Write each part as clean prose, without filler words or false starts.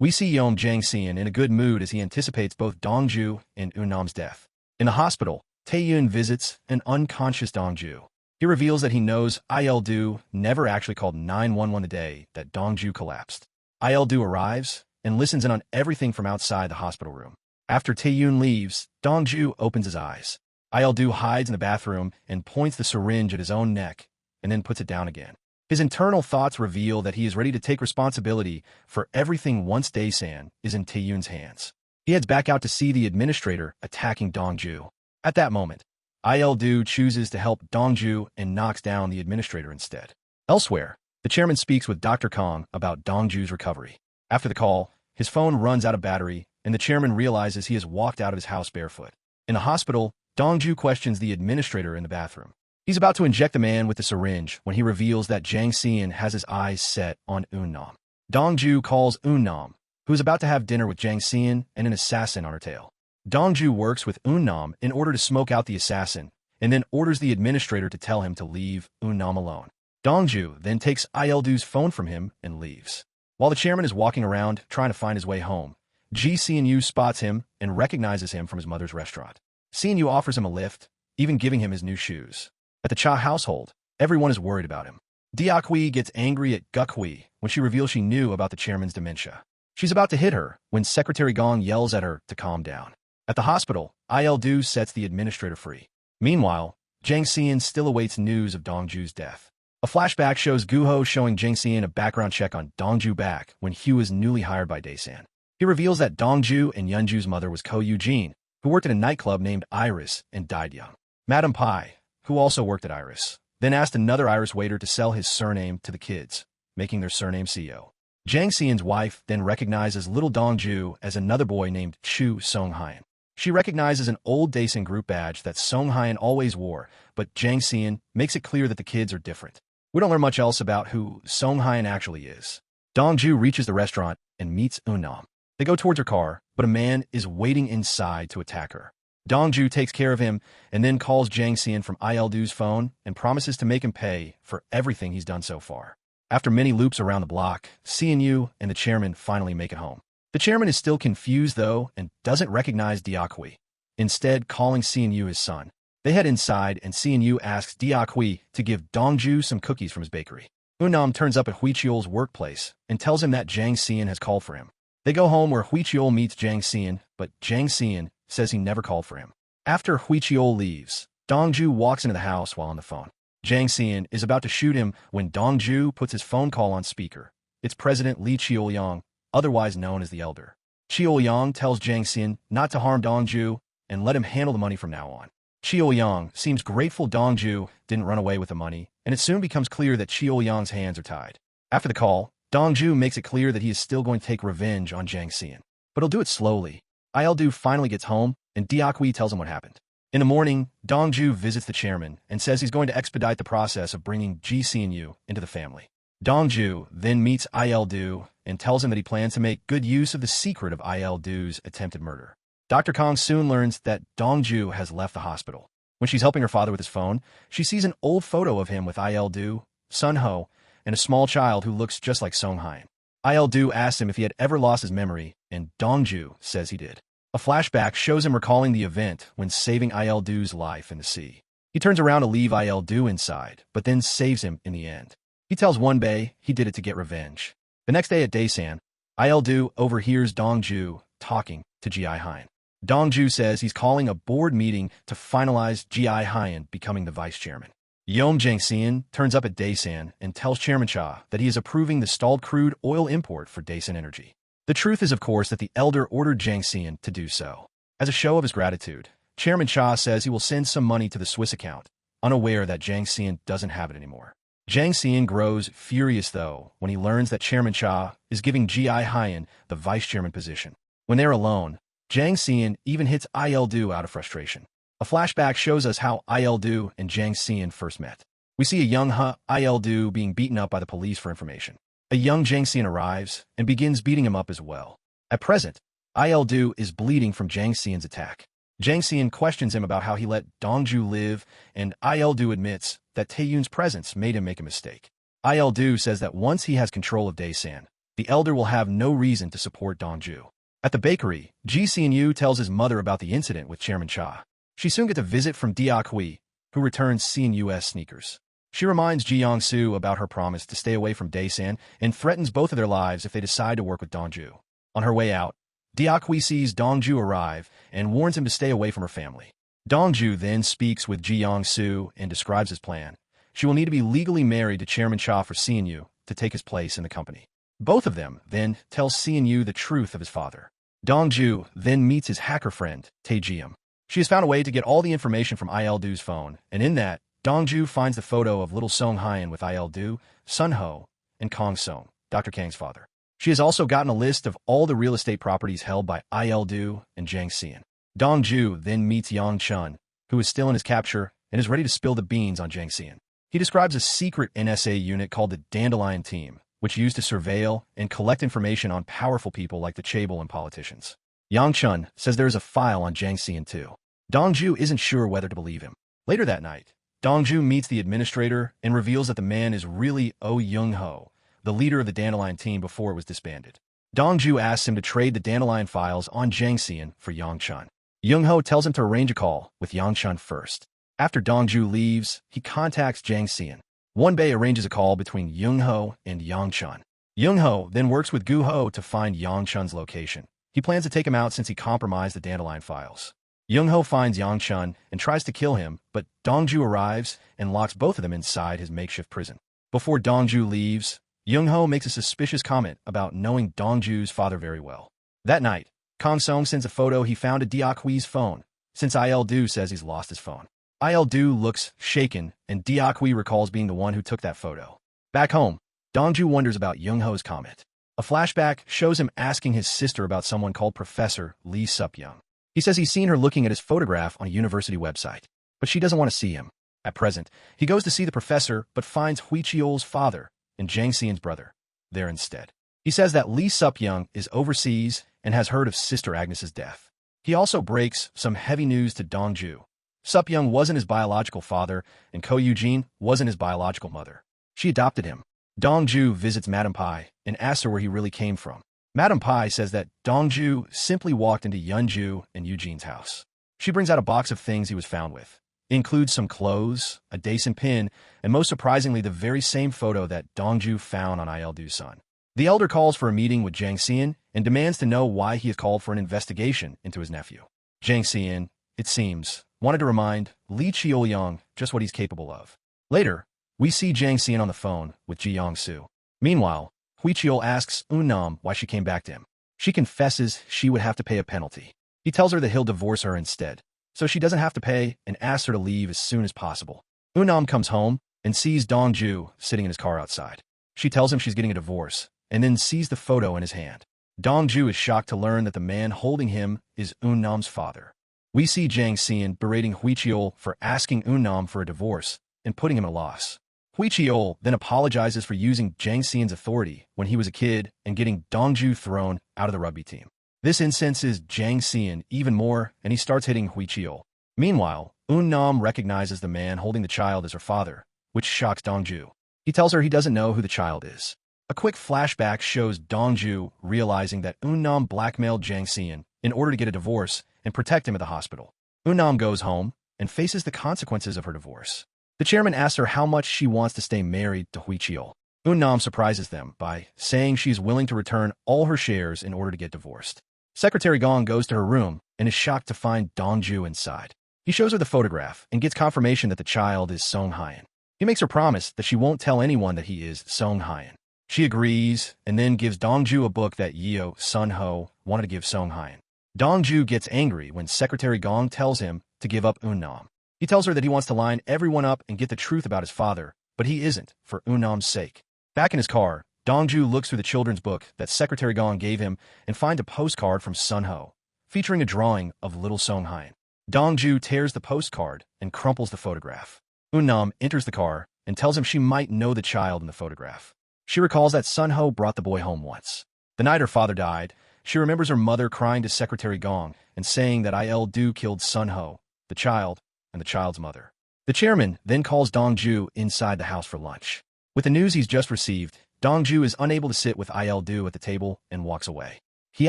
We see Yom Jang-seon in a good mood as he anticipates both Dongju and Unam's death. In the hospital, Tae-yoon visits an unconscious Dongju. He reveals that he knows Il-do never actually called 911 the day that Dongju collapsed. Il-do arrives and listens in on everything from outside the hospital room. After Tae-yoon leaves, Dongju opens his eyes. Il-do hides in the bathroom and points the syringe at his own neck and then puts it down again. His internal thoughts reveal that he is ready to take responsibility for everything once Dae-san is in Tae-yoon's hands. He heads back out to see the administrator attacking Dongju. At that moment, Il-do chooses to help Dongju and knocks down the administrator instead. Elsewhere, the chairman speaks with Dr. Kong about Dongju's recovery. After the call, his phone runs out of battery, and the chairman realizes he has walked out of his house barefoot. In the hospital, Dongju questions the administrator in the bathroom. He's about to inject the man with the syringe when he reveals that Jang-seon has his eyes set on Unam. Dongju calls Unam, who is about to have dinner with Jang-seon and an assassin on her tail. Dongju works with Unam in order to smoke out the assassin, and then orders the administrator to tell him to leave Unam alone. Dongju then takes Il-do's phone from him and leaves. While the chairman is walking around trying to find his way home, Ji-seon-yu spots him and recognizes him from his mother's restaurant. Seon-yu offers him a lift, even giving him his new shoes. At the Cha household, everyone is worried about him. Deok-hui gets angry at Guk-hui when she reveals she knew about the chairman's dementia. She's about to hit her when Secretary Gong yells at her to calm down. At the hospital, Il-do sets the administrator free. Meanwhile, Jang-seon still awaits news of Dongju's death. A flashback shows Guho showing Jang-seon a background check on Dongju back when Hugh was newly hired by Dae-san. He reveals that Dongju and Yeonju's mother was Ko Eugene, who worked at a nightclub named Iris and died young. Madame Pai, who also worked at Iris, then asked another Iris waiter to sell his surname to the kids, making their surname CEO. Jang-seon's wife then recognizes little Dongju as another boy named Chu Song-hyun. She recognizes an old Dae-san group badge that Song-hyun always wore, but Jang-seon makes it clear that the kids are different. We don't learn much else about who Song-hyun actually is. Dongju reaches the restaurant and meets Unam. They go towards her car, but a man is waiting inside to attack her. Dongju takes care of him and then calls Jang-seon from Il-do's phone and promises to make him pay for everything he's done so far. After many loops around the block, Seon-yu and the chairman finally make it home. The chairman is still confused, though, and doesn't recognize Deok-hui, instead calling Seon-yu his son. They head inside, and Seon-yu asks Deok-hui to give Dongju some cookies from his bakery. Unam turns up at Hui-cheol's workplace and tells him that Jang-seon has called for him. They go home where Hui-cheol meets Jang-seon, but Jang-seon says he never called for him. After Hui-cheol leaves, Dongju walks into the house while on the phone. Jang-seon is about to shoot him when Dongju puts his phone call on speaker. It's President Lee Cheol-yong, otherwise known as the Elder. Cheol-yong tells Jang-seon not to harm Dongju and let him handle the money from now on. Cheol-yong seems grateful Dongju didn't run away with the money, and it soon becomes clear that Cheol-yong's hands are tied. After the call, Dongju makes it clear that he is still going to take revenge on Jang-seon, but he'll do it slowly. Il-do finally gets home, and Deok-hui tells him what happened. In the morning, Dongju visits the chairman and says he's going to expedite the process of bringing Ji-seon-yu into the family. Dongju then meets Il-do and tells him that he plans to make good use of the secret of Il-do's attempted murder. Dr. Kong soon learns that Dongju has left the hospital. When she's helping her father with his phone, she sees an old photo of him with Il-do, Sun-ho, and a small child who looks just like Song-hyun. Il-do asks him if he had ever lost his memory, and Dongju says he did. A flashback shows him recalling the event when saving Il-do's life in the sea. He turns around to leave Il-do inside, but then saves him in the end. He tells Wonbei he did it to get revenge. The next day at Dae-san, Il-do overhears Dongju talking to Ji-hyun. Dongju says he's calling a board meeting to finalize Ji-hyun becoming the vice chairman. Yom Jang-seon turns up at Dae-san and tells Chairman Cha that he is approving the stalled crude oil import for Dae-san Energy. The truth is, of course, that the elder ordered Jang-seon to do so. As a show of his gratitude, Chairman Cha says he will send some money to the Swiss account, unaware that Jang-seon doesn't have it anymore. Jang-seon grows furious, though, when he learns that Chairman Cha is giving Ji-hyun the vice chairman position. When they're alone, Jang-seon even hits Il-do out of frustration. A flashback shows us how Il-do and Jang-seon first met. We see a young Il-do being beaten up by the police for information. A young Jang-seon arrives and begins beating him up as well. At present, Il-do is bleeding from Jang-seon's attack. Jang-seon questions him about how he let Dongju live, and Il-do admits that Tae-yoon's presence made him make a mistake. Il-do says that once he has control of Dae-san, the elder will have no reason to support Dongju. At the bakery, Ji Xianyu tells his mother about the incident with Chairman Cha. She soon gets a visit from Dia Kui, who returns Xianyu's sneakers. She reminds Ji Yongsu about her promise to stay away from Daesan and threatens both of their lives if they decide to work with Dongju. On her way out, Dia Kui sees Dongju arrive and warns him to stay away from her family. Dongju then speaks with Ji Yongsu and describes his plan. She will need to be legally married to Chairman Cha for Xianyu to take his place in the company. Both of them then tell Xianyu the truth of his father. Dongju then meets his hacker friend, Tae Jiam. She has found a way to get all the information from Il-du's phone, and in that, Dongju finds the photo of little Song Hyen with Il-du, Sun Ho, and Kong Song, Dr. Kang's father. She has also gotten a list of all the real estate properties held by Il-du and Jiang Xian. Dongju then meets Yang Chun, who is still in his capture and is ready to spill the beans on Jiang Xian. He describes a secret NSA unit called the Dandelion Team, which used to surveil and collect information on powerful people like the chaebol and politicians. Yang Chun says there is a file on Jiang Xian too. Dongju isn't sure whether to believe him. Later that night, Dongju meets the administrator and reveals that the man is really Oh Young-ho, the leader of the Dandelion Team before it was disbanded. Dongju asks him to trade the Dandelion files on Jiang Xian for Yang Chun. Young-ho tells him to arrange a call with Yang Chun first. After Dongju leaves, he contacts Jiang Xian. Wonbei arranges a call between Young-ho and Yang Chun. Young-ho then works with Gu-ho to find Yang Chun's location. He plans to take him out since he compromised the Dandelion files. Young-ho finds Yang Chun and tries to kill him, but Dongju arrives and locks both of them inside his makeshift prison. Before Dongju leaves, Young-ho makes a suspicious comment about knowing Dongju's father very well. That night, Kong Song sends a photo he found to Dia Kui's phone, since Il-du says he's lost his phone. Il-du looks shaken, and Dia Kui recalls being the one who took that photo. Back home, Dongju wonders about Young-ho's comment. A flashback shows him asking his sister about someone called Professor Lee Sup-young. He says he's seen her looking at his photograph on a university website, but she doesn't want to see him. At present, he goes to see the professor but finds Hui Chiol's father and Jiang Xian's brother there instead. He says that Lee Sup-young is overseas and has heard of Sister Agnes's death. He also breaks some heavy news to Dongju. Sup-young wasn't his biological father, and Ko Eugene wasn't his biological mother. She adopted him. Dongju visits Madame Pai and asks her where he really came from. Madame Pai says that Dongju simply walked into Yunju and Eugene's house. She brings out a box of things he was found with. It includes some clothes, a Daesan pin, and most surprisingly, the very same photo that Dongju found on Il-du's son. The elder calls for a meeting with Jiang Xian and demands to know why he has called for an investigation into his nephew. Jiang Xian, it seems, wanted to remind Li Qiuyang just what he's capable of. Later, we see Jiang Xian on the phone with Ji Yongsu. Meanwhile, Hui Chiol asks Unam why she came back to him. She confesses she would have to pay a penalty. He tells her that he'll divorce her instead, so she doesn't have to pay and asks her to leave as soon as possible. Unam comes home and sees Dongju sitting in his car outside. She tells him she's getting a divorce and then sees the photo in his hand. Dongju is shocked to learn that the man holding him is Unam's father. We see Jiang Xian berating Hui Chiol for asking Unam for a divorce and putting him at a loss. Hui Chiol then apologizes for using Jiang Xian's authority when he was a kid and getting Dongju thrown out of the rugby team. This incenses Jiang Xian even more, and he starts hitting Hui Chiol. Meanwhile, Unam recognizes the man holding the child as her father, which shocks Dongju. He tells her he doesn't know who the child is. A quick flashback shows Dongju realizing that Unam blackmailed Jiang Xian in order to get a divorce and protect him at the hospital. Unam goes home and faces the consequences of her divorce. The chairman asks her how much she wants to stay married to Hui Chiol. Unam surprises them by saying she is willing to return all her shares in order to get divorced. Secretary Gong goes to her room and is shocked to find Dongju inside. He shows her the photograph and gets confirmation that the child is Song Hyen. He makes her promise that she won't tell anyone that he is Song Hyen. She agrees and then gives Dongju a book that Yeo Sun Ho wanted to give Song Hyen. Dongju gets angry when Secretary Gong tells him to give up Unam. He tells her that he wants to line everyone up and get the truth about his father, but he isn't, for Unam's sake. Back in his car, Dongju looks through the children's book that Secretary Gong gave him and finds a postcard from Sun Ho, featuring a drawing of little Song Hyen. Dongju tears the postcard and crumples the photograph. Unam enters the car and tells him she might know the child in the photograph. She recalls that Sun Ho brought the boy home once. The night her father died, she remembers her mother crying to Secretary Gong and saying that Il-du killed Sun Ho, the child, and the child's mother. The chairman then calls Dongju inside the house for lunch. With the news he's just received, Dongju is unable to sit with Il-du at the table and walks away. He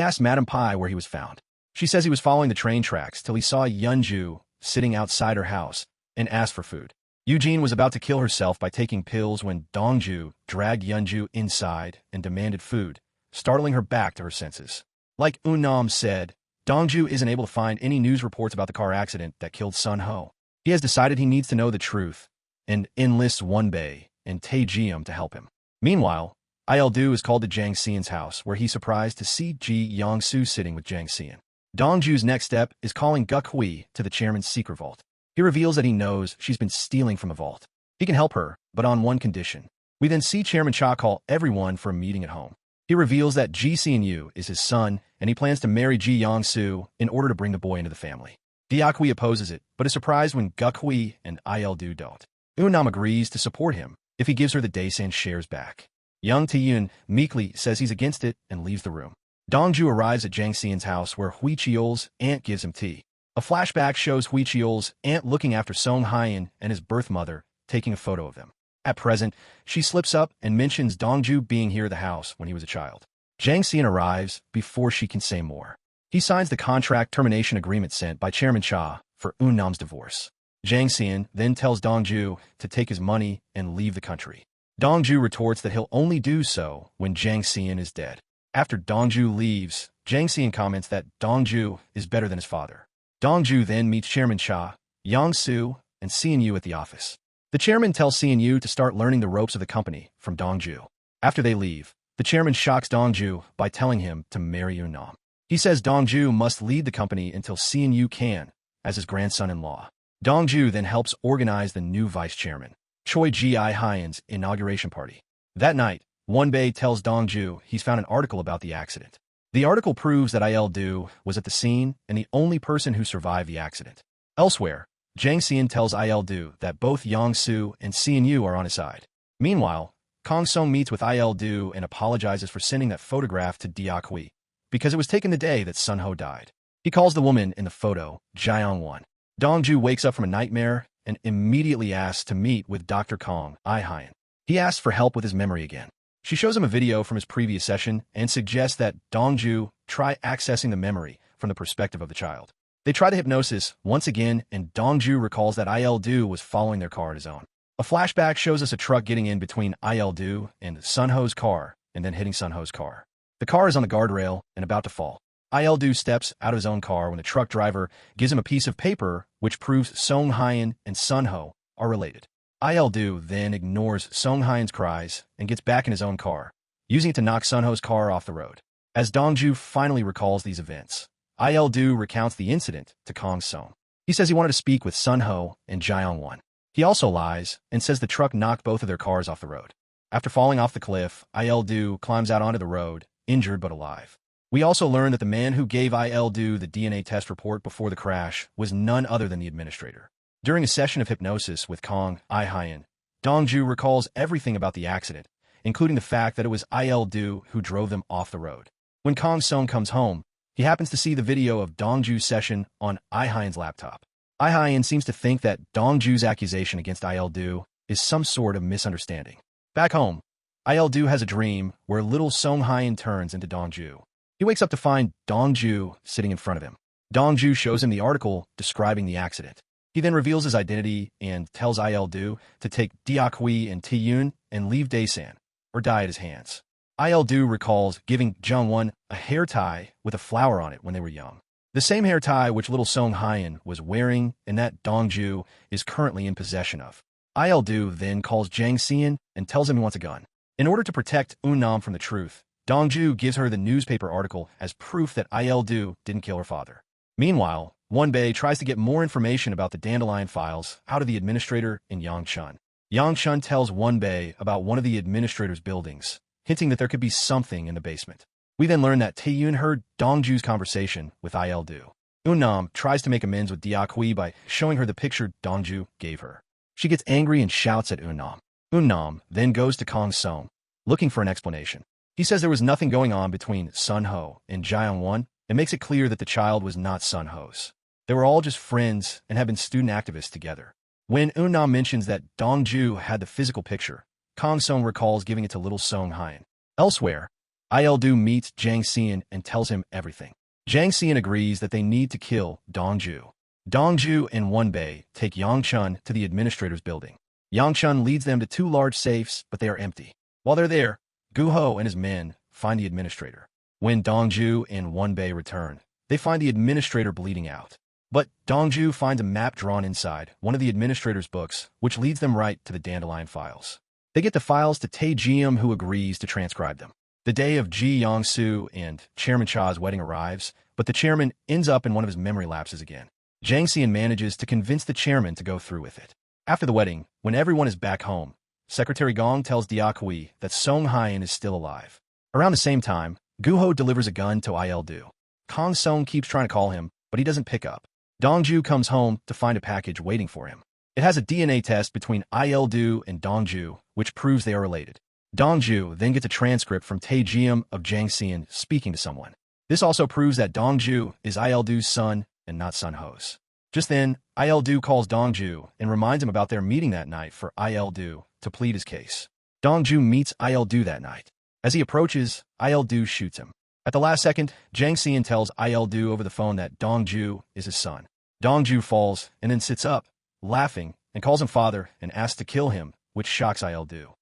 asks Madame Pai where he was found. She says he was following the train tracks till he saw Yunju sitting outside her house and asked for food. Eugene was about to kill herself by taking pills when Dongju dragged Yunju inside and demanded food, startling her back to her senses. Like Unam said, Dongju isn't able to find any news reports about the car accident that killed Sun Ho. He has decided he needs to know the truth and enlists Wenbei and Taejium to help him. Meanwhile, Il-du is called to Jang Xian's house, where he's surprised to see Ji Yongsu sitting with Jang Xian. Dongju's next step is calling Guk Hui to the chairman's secret vault. He reveals that he knows she's been stealing from a vault. He can help her, but on one condition. We then see Chairman Cha call everyone for a meeting at home. He reveals that Ji Xianyu is his son, and he plans to marry Ji Yongsu in order to bring the boy into the family. Guk Hui opposes it, but is surprised when Guk Hui and Il-du don't. Unam agrees to support him if he gives her the Daysan shares back. Young Taeyun meekly says he's against it and leaves the room. Dongju arrives at Jang Xian's house where Hui Chiol's aunt gives him tea. A flashback shows Hui Chiol's aunt looking after Song Hyan and his birth mother, taking a photo of them. At present, she slips up and mentions Dongju being here at the house when he was a child. Jang Xian arrives before she can say more. He signs the contract termination agreement sent by Chairman Cha for Unam's divorce. Jang Xian then tells Dongju to take his money and leave the country. Dongju retorts that he'll only do so when Jang Xian is dead. After Dongju leaves, Jang Xian comments that Dongju is better than his father. Dongju then meets Chairman Cha, Yongsu, and Xianyu at the office. The chairman tells Xianyu to start learning the ropes of the company from Dongju. After they leave, the chairman shocks Dongju by telling him to marry Unam. He says Dongju must lead the company until Xianyu can, as his grandson-in-law. Dongju then helps organize the new vice chairman, Choi Ji-I Hyan's inauguration party. That night, Wenbei tells Dongju he's found an article about the accident. The article proves that Il-du was at the scene and the only person who survived the accident. Elsewhere, Jang Xian tells Il-du that both Yongsu and Xianyu are on his side. Meanwhile, Kong Song meets with Il-du and apologizes for sending that photograph to Guk Hui, because it was taken the day that Sun Ho died. He calls the woman in the photo Jiang-won. Dongju wakes up from a nightmare and immediately asks to meet with Dr. Kong I-hyan. He asks for help with his memory again. She shows him a video from his previous session and suggests that Dongju try accessing the memory from the perspective of the child. They try the hypnosis once again, and Dongju recalls that Il-du was following their car on his own. A flashback shows us a truck getting in between Il-du and Sun Ho's car and then hitting Sun Ho's car. The car is on the guardrail and about to fall. Il-du steps out of his own car when the truck driver gives him a piece of paper which proves Song Hyan and Sun Ho are related. Il-du then ignores Song Hyan's cries and gets back in his own car, using it to knock Sun Ho's car off the road. As Dongju finally recalls these events, Il-du recounts the incident to Kong Song. He says he wanted to speak with Sun Ho and Jiang-won. He also lies and says the truck knocked both of their cars off the road. After falling off the cliff, Il-du climbs out onto the road, injured but alive. We also learn that the man who gave Il-du the DNA test report before the crash was none other than the administrator. During a session of hypnosis with Kong I-hyan, Dongju recalls everything about the accident, including the fact that it was Il-du who drove them off the road. When Kong Song comes home, he happens to see the video of Dongju's session on I-hyan's laptop. I-hyan seems to think that Dongju's accusation against Il-du is some sort of misunderstanding. Back home, Il-du has a dream where little Song Hyan turns into Dongju. He wakes up to find Dongju sitting in front of him. Dongju shows him the article describing the accident. He then reveals his identity and tells Il-du to take Guk Hui and Taeyun and leave Daysan, or die at his hands. Il-du recalls giving Jiang-won a hair tie with a flower on it when they were young. The same hair tie which little Song Hyan was wearing and that Dongju is currently in possession of. Il-du then calls Jang Xian and tells him he wants a gun. In order to protect Unam from the truth, Dongju gives her the newspaper article as proof that Il-du didn't kill her father. Meanwhile, Wenbei tries to get more information about the dandelion files out of the administrator in Yangchun. Yangchun tells Wenbei about one of the administrator's buildings, hinting that there could be something in the basement. We then learn that Taeyun heard Dongju's conversation with Il-du. Unam tries to make amends with Guk Hui by showing her the picture Dongju gave her. She gets angry and shouts at Unam. Unam then goes to Kong Song, looking for an explanation. He says there was nothing going on between Sun Ho and Jiang-won and makes it clear that the child was not Sun Ho's. They were all just friends and had been student activists together. When Unam mentions that Dongju had the physical picture, Kang Song recalls giving it to little Song Hyen. Elsewhere, Il-du meets Jang Xian and tells him everything. Jang Xian agrees that they need to kill Dongju. Dongju and Wonbei take Yang Chun to the administrator's building. Yang Chun leads them to two large safes, but they are empty. While they're there, Gu Ho and his men find the administrator. When Dongju and Wonbei return, they find the administrator bleeding out. But Dongju finds a map drawn inside one of the administrator's books, which leads them right to the dandelion files. They get the files to Tae Jium, who agrees to transcribe them. The day of Ji Yong-soo and Chairman Cha's wedding arrives, but the chairman ends up in one of his memory lapses again. Jang Xian manages to convince the chairman to go through with it. After the wedding, when everyone is back home, Secretary Gong tells Diakui that Song Hyen is still alive. Around the same time, Gu Ho delivers a gun to Il-du. Kang Song keeps trying to call him, but he doesn't pick up. Dongju comes home to find a package waiting for him. It has a DNA test between Il-du and Dongju, which proves they are related. Dongju then gets a transcript from Tae Jium of Jang Xian speaking to someone. This also proves that Dongju is Il-du's son and not Sun Ho's. Just then, Il-du calls Dongju and reminds him about their meeting that night for Il-du to plead his case. Dongju meets Il-du that night. As he approaches, Il-du shoots him. At the last second, Jang Xian tells Il-du over the phone that Dongju is his son. Dongju falls and then sits up, laughing, and calls him father and asks to kill him, which shocks Il-du.